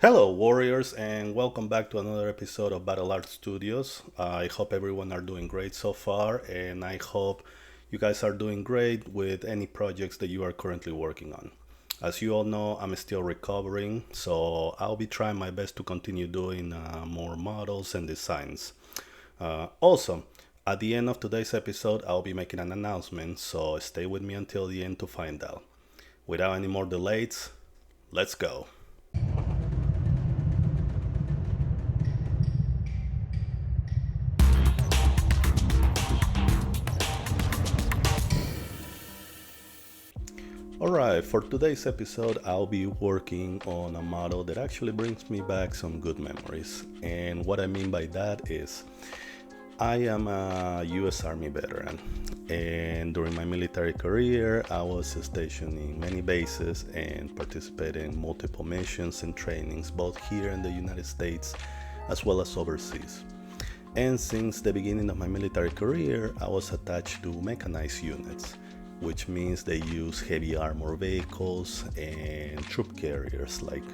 Hello, warriors, and welcome back to another episode of Battle Art Studios. I hope everyone are doing great so far, and I hope you guys are doing great with any projects that you are currently working on. As you all know, I'm still recovering, so I'll be trying my best to continue doing more models and designs. Also, at the end of today's episode, I'll be making an announcement, so stay with me until the end to find out. Without any more delays, let's go. Alright, for today's episode, I'll be working on a model that actually brings me back some good memories. And what I mean by that is, I am a US Army veteran, and during my military career, I was stationed in many bases and participated in multiple missions and trainings, both here in the United States as well as overseas. And since the beginning of my military career, I was attached to mechanized units, which means they use heavy armor vehicles and troop carriers like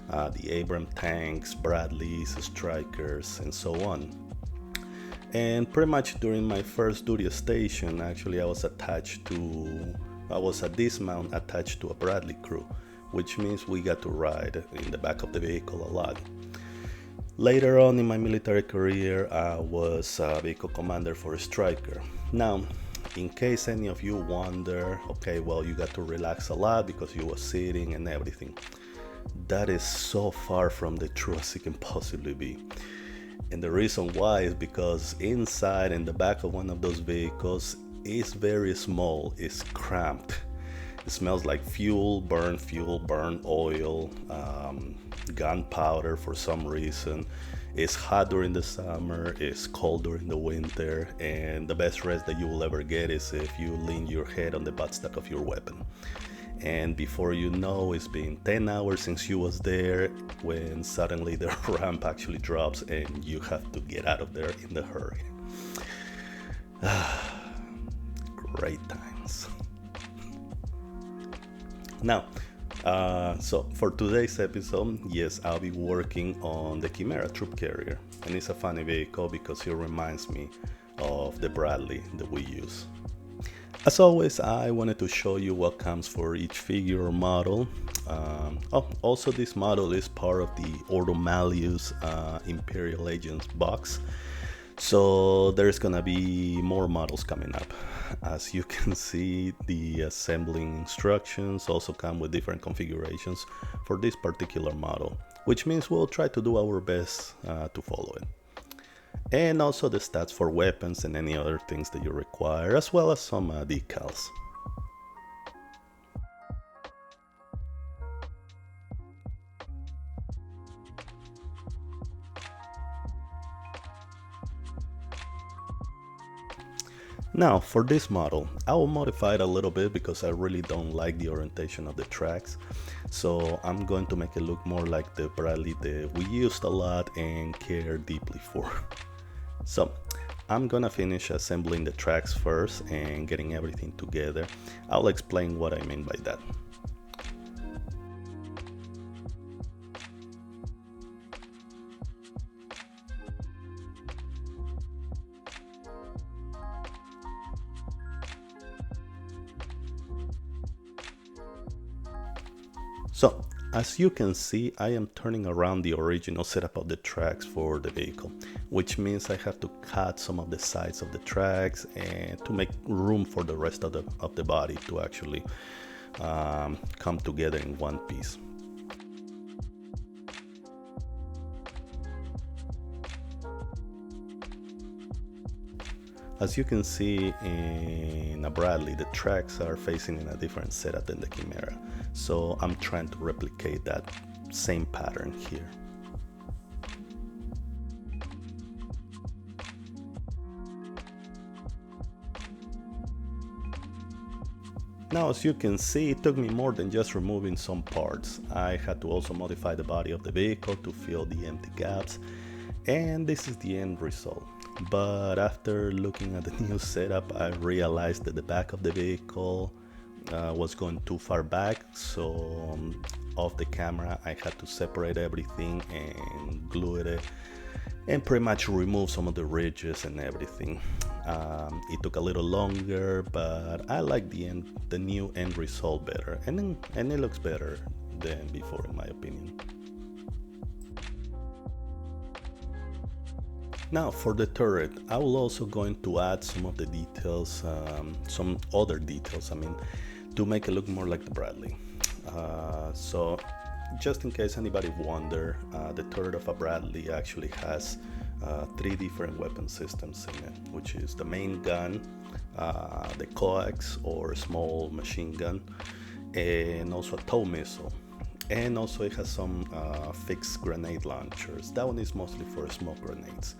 the Abrams tanks, Bradleys, Strikers, and so on. And pretty much during my first duty station, actually, I was a dismount attached to a Bradley crew, which means we got to ride in the back of the vehicle a lot. Later on in my military career, I was a vehicle commander for a Striker. Now, in case any of you wonder, okay, well, you got to relax a lot because you were sitting and everything. That is so far from the truth as it can possibly be. And the reason why is because inside in the back of one of those vehicles is very small, it's cramped. It smells like fuel, burn oil, gunpowder for some reason. It's hot during the summer, it's cold during the winter, and the best rest that you will ever get is if you lean your head on the buttstock of your weapon. And before you know, it's been 10 hours since you was there when suddenly the ramp actually drops and you have to get out of there in the hurry. Great times. Now, so for today's episode, yes, I'll be working on the Chimera Troop Carrier. And it's a funny vehicle because it reminds me of the Bradley that we use. As always, I wanted to show you what comes for each figure or model. Also, this model is part of the Ordo Malleus Imperial Agents box. So there's gonna be more models coming up. As you can see, the assembling instructions also come with different configurations for this particular model, which means we'll try to do our best to follow it. And also the stats for weapons and any other things that you require, as well as some decals. Now, for this model, I will modify it a little bit because I really don't like the orientation of the tracks. So I'm going to make it look more like the Bradley that we used a lot and care deeply for. So I'm gonna finish assembling the tracks first and getting everything together. I'll explain what I mean by that. So, as you can see, I am turning around the original setup of the tracks for the vehicle, which means I have to cut some of the sides of the tracks and to make room for the rest of the body to actually come together in one piece. As you can see in a Bradley, the tracks are facing in a different setup than the Chimera. So I'm trying to replicate that same pattern here. Now, as you can see, it took me more than just removing some parts. I had to also modify the body of the vehicle to fill the empty gaps, and this is the end result. But after looking at the new setup, I realized that the back of the vehicle was going too far back, so off the camera I had to separate everything and glue it and pretty much remove some of the ridges and everything. It took a little longer, but I like the new end result better, and it looks better than before in my opinion. Now for the turret, I will also going to add some of the details, some other details, to make it look more like the Bradley. So just in case anybody wonder, the turret of a Bradley actually has three different weapon systems in it, which is the main gun, the coax or small machine gun, and also a tow missile. And also it has some fixed grenade launchers. That one is mostly for smoke grenades,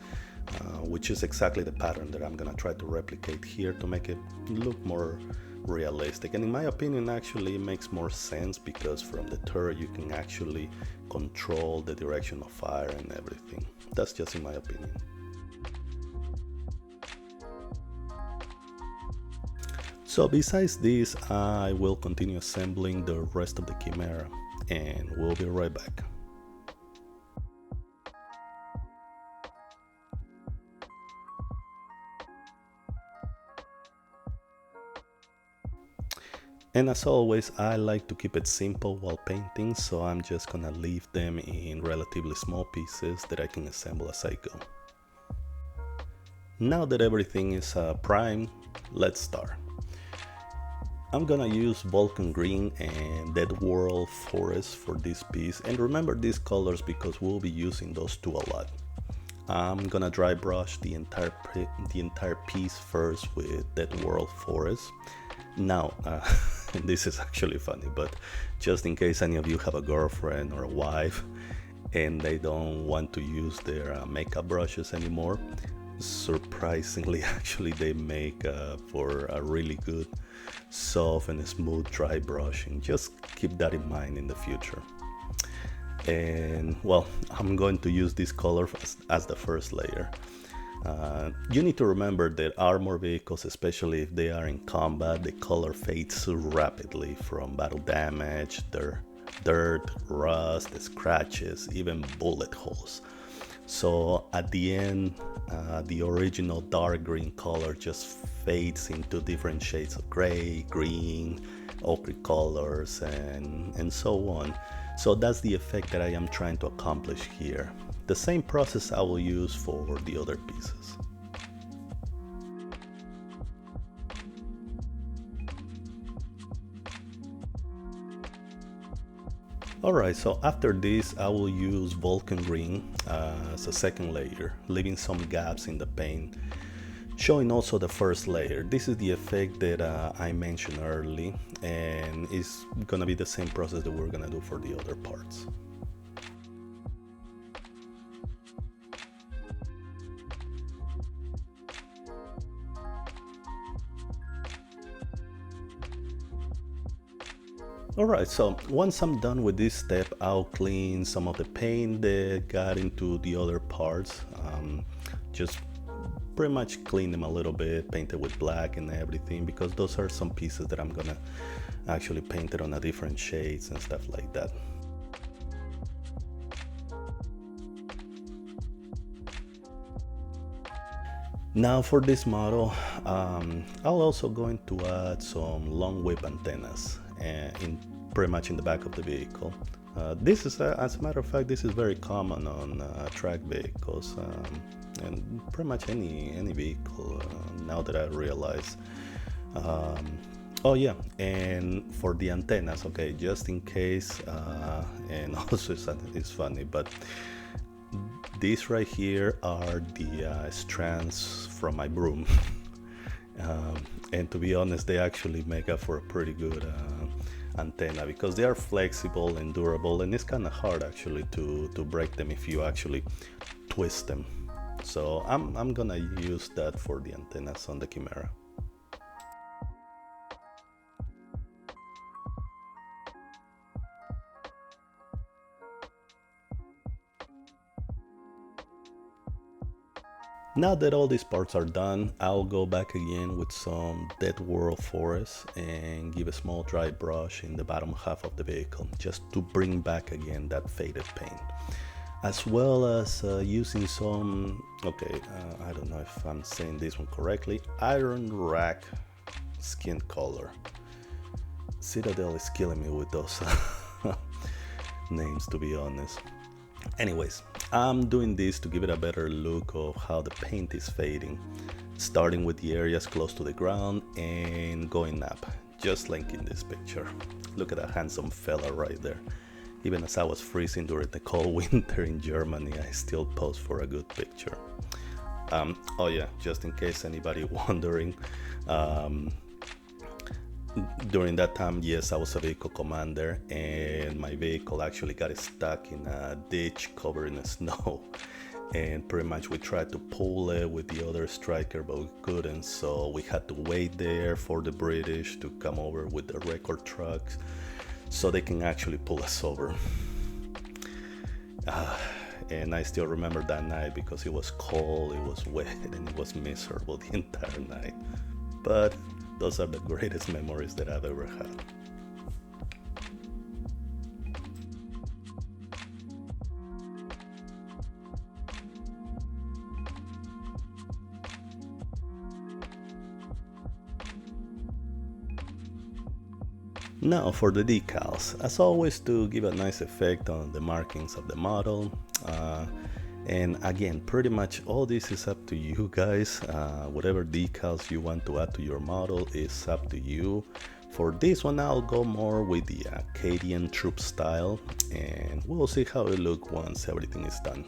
which is exactly the pattern that I'm gonna try to replicate here to make it look more realistic. And in my opinion, actually it makes more sense because from the turret you can actually control the direction of fire and everything. That's just in my opinion. So besides this, I will continue assembling the rest of the Chimera, and we'll be right back. And as always, I like to keep it simple while painting, so I'm just gonna leave them in relatively small pieces that I can assemble as I go. Now that everything is primed, let's start. I'm gonna use Vulcan Green and Dead World Forest for this piece, and remember these colors because we'll be using those two a lot. I'm gonna dry brush the entire piece first with Dead World Forest. Now, this is actually funny, but just in case any of you have a girlfriend or a wife and they don't want to use their makeup brushes anymore, surprisingly, actually they make for a really good, soft and smooth dry brushing. Just keep that in mind in the future. And well, I'm going to use this color as the first layer. You need to remember that armor vehicles, especially if they are in combat, the color fades rapidly from battle damage, dirt, rust, scratches, even bullet holes. So at the end, the original dark green color just fades into different shades of gray, green, ochre colors, and so on. So that's the effect that I am trying to accomplish here. The same process I will use for the other pieces. Alright, so after this I will use Vulcan Green as a second layer, leaving some gaps in the paint, showing also the first layer. This is the effect that I mentioned earlier, and it's gonna be the same process that we're gonna do for the other parts. Alright, so once I'm done with this step, I'll clean some of the paint that got into the other parts. Just pretty much clean them a little bit, paint it with black and everything, because those are some pieces that I'm gonna actually paint it on a different shades and stuff like that. Now for this model, I'll also going to add some long whip antennas in pretty much in the back of the vehicle. This is, as a matter of fact, this is very common on track vehicles and pretty much any vehicle. Now that I realize. Oh yeah, and for the antennas, okay, just in case, and also it's funny, but these right here are the strands from my broom. And to be honest, they actually make up for a pretty good antenna because they are flexible and durable, and it's kind of hard actually to break them if you actually twist them. So I'm gonna use that for the antennas on the Chimera. Now that all these parts are done, I'll go back again with some Dead World Forest and give a small dry brush in the bottom half of the vehicle, just to bring back again that faded paint. As well as using some, I don't know if I'm saying this one correctly, Iron Rack skin color. Citadel is killing me with those names, to be honest. Anyways, I'm doing this to give it a better look of how the paint is fading, starting with the areas close to the ground and going up, just like in this picture. Look at that handsome fella right there. Even as I was freezing during the cold winter in Germany, I still posed for a good picture. Oh yeah, just in case anybody wondering, during that time, yes, I was a vehicle commander, and my vehicle actually got stuck in a ditch covered in snow. And pretty much we tried to pull it with the other striker, but we couldn't, so we had to wait there for the British to come over with the record trucks so they can actually pull us over. And I still remember that night because it was cold, it was wet, and it was miserable the entire night. But those are the greatest memories that I've ever had. Now for the decals, as always, to give a nice effect on the markings of the model. And again, pretty much all this is up to you guys. Whatever decals you want to add to your model is up to you. For this one, I'll go more with the Acadian troop style, and we'll see how it looks once everything is done.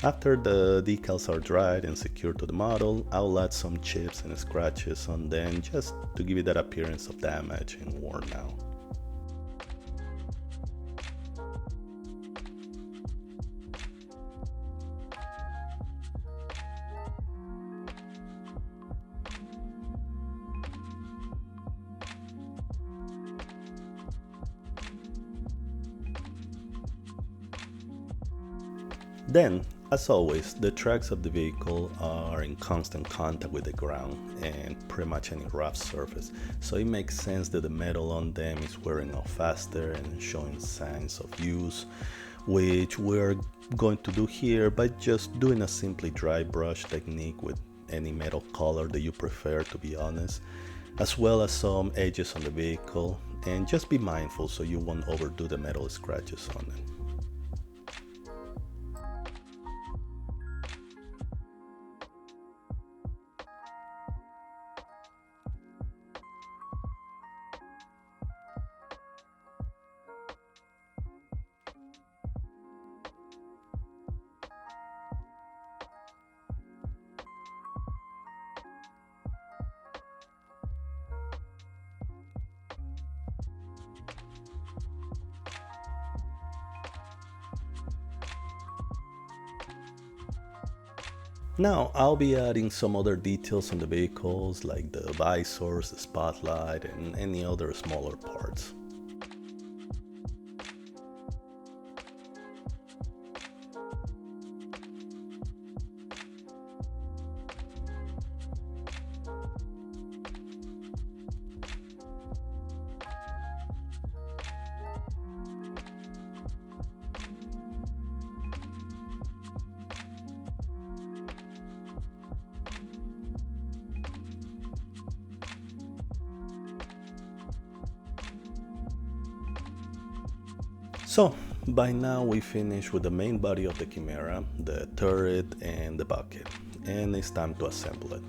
After the decals are dried and secured to the model, I'll add some chips and scratches on them just to give it that appearance of damage and worn out. Then, as always, the tracks of the vehicle are in constant contact with the ground and pretty much any rough surface, so it makes sense that the metal on them is wearing off faster and showing signs of use, which we're going to do here by just doing a simply dry brush technique with any metal color that you prefer, to be honest, as well as some edges on the vehicle, and just be mindful so you won't overdo the metal scratches on it. Now I'll be adding some other details on the vehicles like the visors, the spotlight, and any other smaller parts. So, by now we finished with the main body of the Chimera, the turret and the bucket, and it's time to assemble it.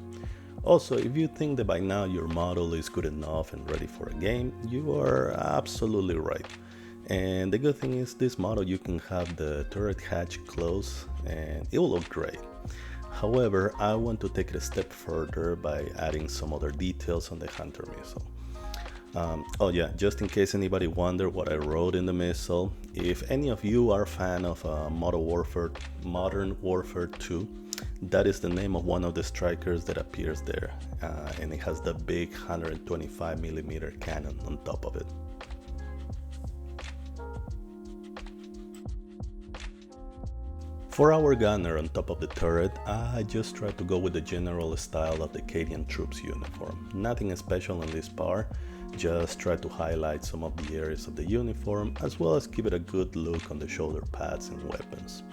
Also, if you think that by now your model is good enough and ready for a game, you are absolutely right. And the good thing is this model you can have the turret hatch closed and it will look great. However, I want to take it a step further by adding some other details on the Hunter missile. Oh yeah, just in case anybody wonder what I wrote in the missile, if any of you are a fan of Modern Warfare 2, that is the name of one of the strikers that appears there, and it has the big 125mm cannon on top of it. For our gunner on top of the turret, I just tried to go with the general style of the Canadian troops uniform. Nothing special on this part, just try to highlight some of the areas of the uniform as well as give it a good look on the shoulder pads and weapons.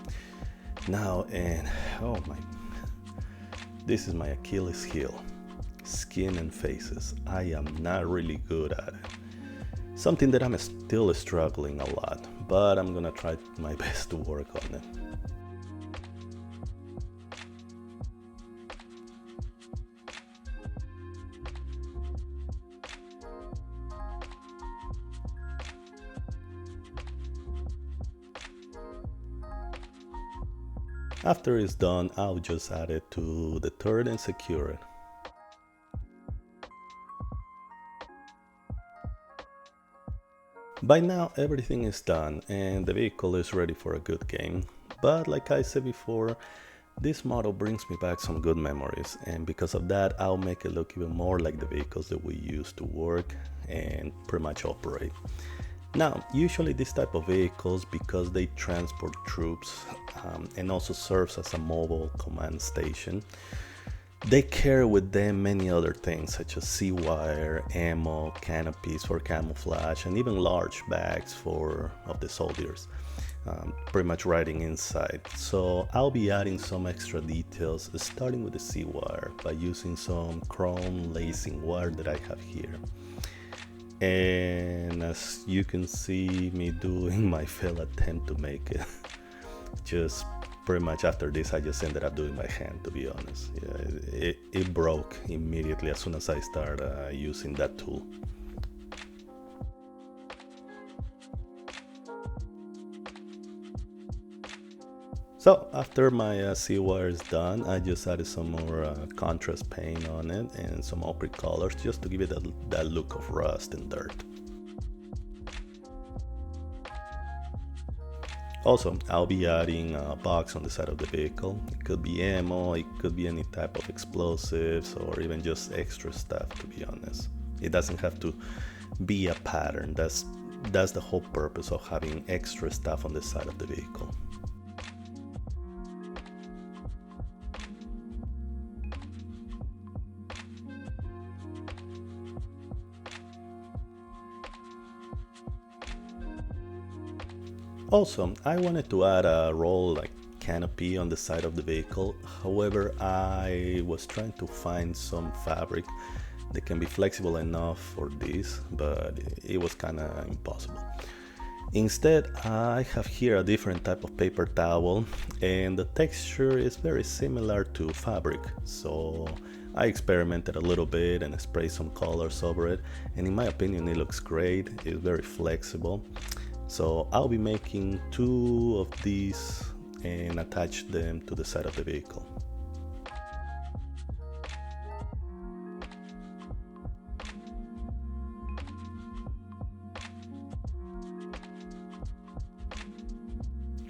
Now, this is my Achilles heel, skin and faces. I am not really good at it. Something that I'm still struggling a lot, but I'm gonna try my best to work on it. After it's done, I'll just add it to the turret and secure it. By now everything is done and the vehicle is ready for a good game, but like I said before, this model brings me back some good memories, and because of that I'll make it look even more like the vehicles that we used to work and pretty much operate. Now, usually this type of vehicles, because they transport troops and also serves as a mobile command station, they carry with them many other things such as sea wire, ammo, canopies for camouflage, and even large bags of the soldiers, pretty much riding inside. So I'll be adding some extra details, starting with the sea wire by using some chrome lacing wire that I have here. And as you can see me doing my failed attempt to make it, just pretty much after this I just ended up doing by hand, to be honest. Yeah, it broke immediately as soon as I started using that tool. So after my sea wire is done, I just added some more contrast paint on it and some ochre colors just to give it that look of rust and dirt. Also, I'll be adding a box on the side of the vehicle. It could be ammo, it could be any type of explosives, or even just extra stuff, to be honest. It doesn't have to be a pattern. That's the whole purpose of having extra stuff on the side of the vehicle. Also, I wanted to add a roll like canopy on the side of the vehicle. However, I was trying to find some fabric that can be flexible enough for this, but it was kind of impossible. Instead, I have here a different type of paper towel, and the texture is very similar to fabric. So I experimented a little bit and sprayed some colors over it, and in my opinion it looks great. It's very flexible. So I'll be making 2 of these and attach them to the side of the vehicle.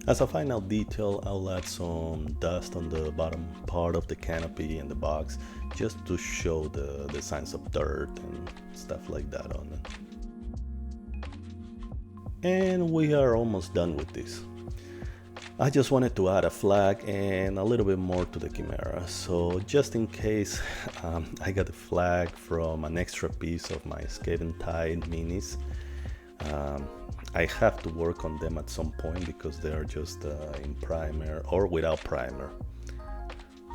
As a final detail, I'll add some dust on the bottom part of the canopy and the box just to show the signs of dirt and stuff like that on it. And we are almost done with this. I just wanted to add a flag and a little bit more to the Chimera. So just in case, I got the flag from an extra piece of my Escape and Tide minis. I have to work on them at some point because they are just in primer or without primer.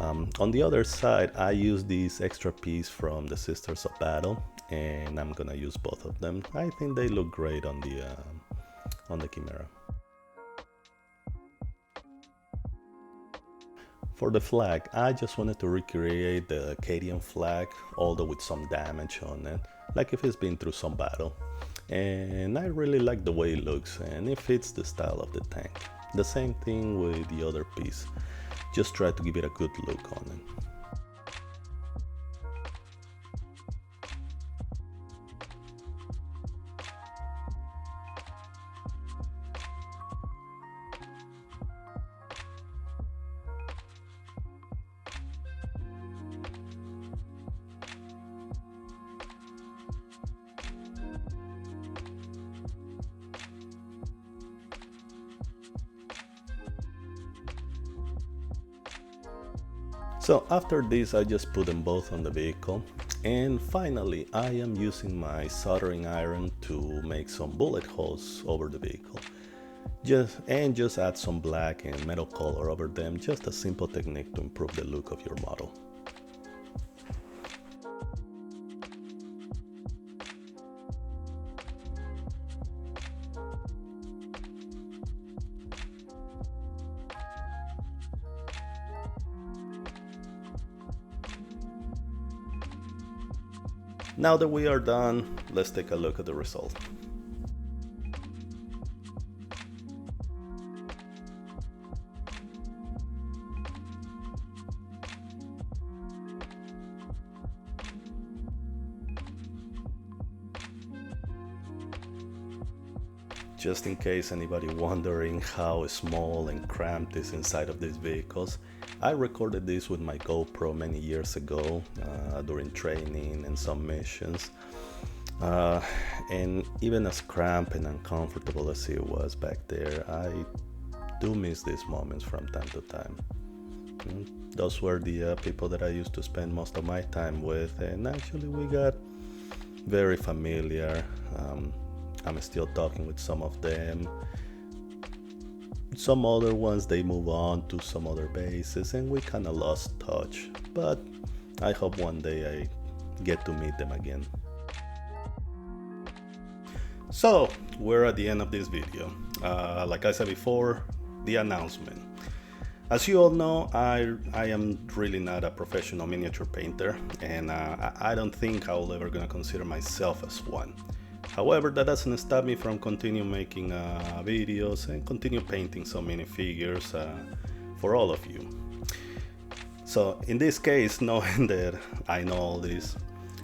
On the other side, I use this extra piece from the Sisters of Battle, and I'm gonna use both of them. I think they look great on the Chimera. For the flag, I just wanted to recreate the Acadian flag, although with some damage on it, like if it's been through some battle. And I really like the way it looks, and it fits the style of the tank. The same thing with the other piece, just try to give it a good look on it. So after this, I just put them both on the vehicle. And finally, I am using my soldering iron to make some bullet holes over the vehicle. Just add some black and metal color over them, just a simple technique to improve the look of your model. Now that we are done, let's take a look at the result. Just in case anybody wondering how small and cramped is inside of these vehicles, I recorded this with my GoPro many years ago during training and some missions. And even as cramped and uncomfortable as it was back there, I do miss these moments from time to time. Those were the people that I used to spend most of my time with, and actually we got very familiar. I'm still talking with some of them. Some other ones, they move on to some other bases and we kind of lost touch. But I hope one day I get to meet them again. So, we're at the end of this video. Like I said before, the announcement. As you all know, I am really not a professional miniature painter, and I don't think I'll ever gonna consider myself as one. However, that doesn't stop me from continue making videos and continue painting so many figures for all of you. So in this case, knowing that I know all this,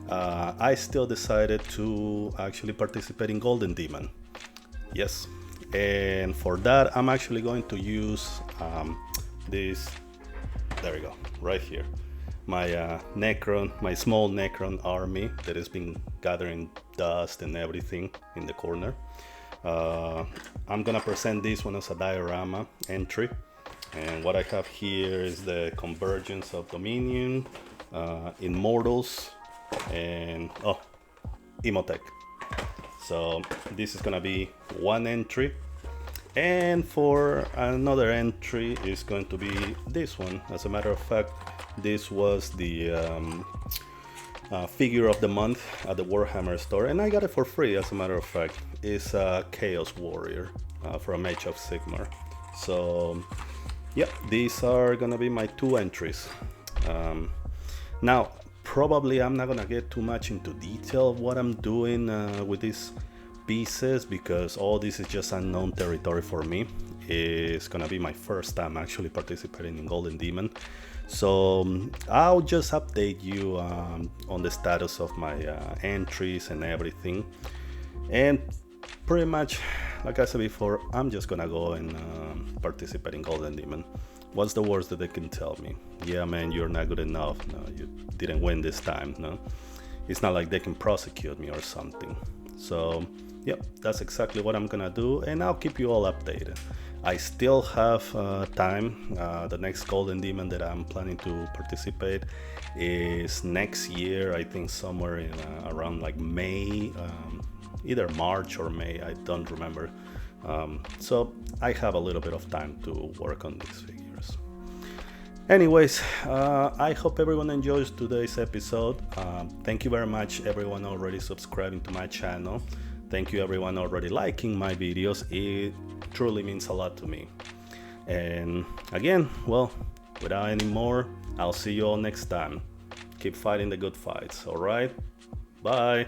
I still decided to actually participate in Golden Demon. Yes, and for that I'm actually going to use this, there we go, right here. My Necron, my small Necron army that has been gathering dust and everything in the corner. I'm gonna present this one as a diorama entry, and what I have here is the Convergence of Dominion, Immortals, and Imhotep. So this is gonna be one entry, and for another entry is going to be this one. As a matter of fact, this was the figure of the month at the Warhammer store, and I got it for free. As a matter of fact, it's a Chaos Warrior from Age of Sigmar. So yeah, these are gonna be my two entries. Now probably I'm not gonna get too much into detail of what I'm doing with these pieces, because all this is just unknown territory for me. It's gonna be my first time actually participating in Golden Demon. So I'll just update you on the status of my entries and everything. And pretty much, like I said before, I'm just gonna go and participate in Golden Demon. What's the worst that they can tell me? Yeah, man, you're not good enough. No, you didn't win this time. No, it's not like they can prosecute me or something. So yep, that's exactly what I'm gonna do, and I'll keep you all updated. I still have time. The next Golden Demon that I'm planning to participate is next year. I think somewhere in around like May, either March or May, I don't remember. So I have a little bit of time to work on these figures. Anyways, I hope everyone enjoys today's episode. Thank you very much everyone already subscribing to my channel. Thank you everyone already liking my videos. It truly means a lot to me. And again, well, without any more, I'll see you all next time. Keep fighting the good fights, alright? Bye!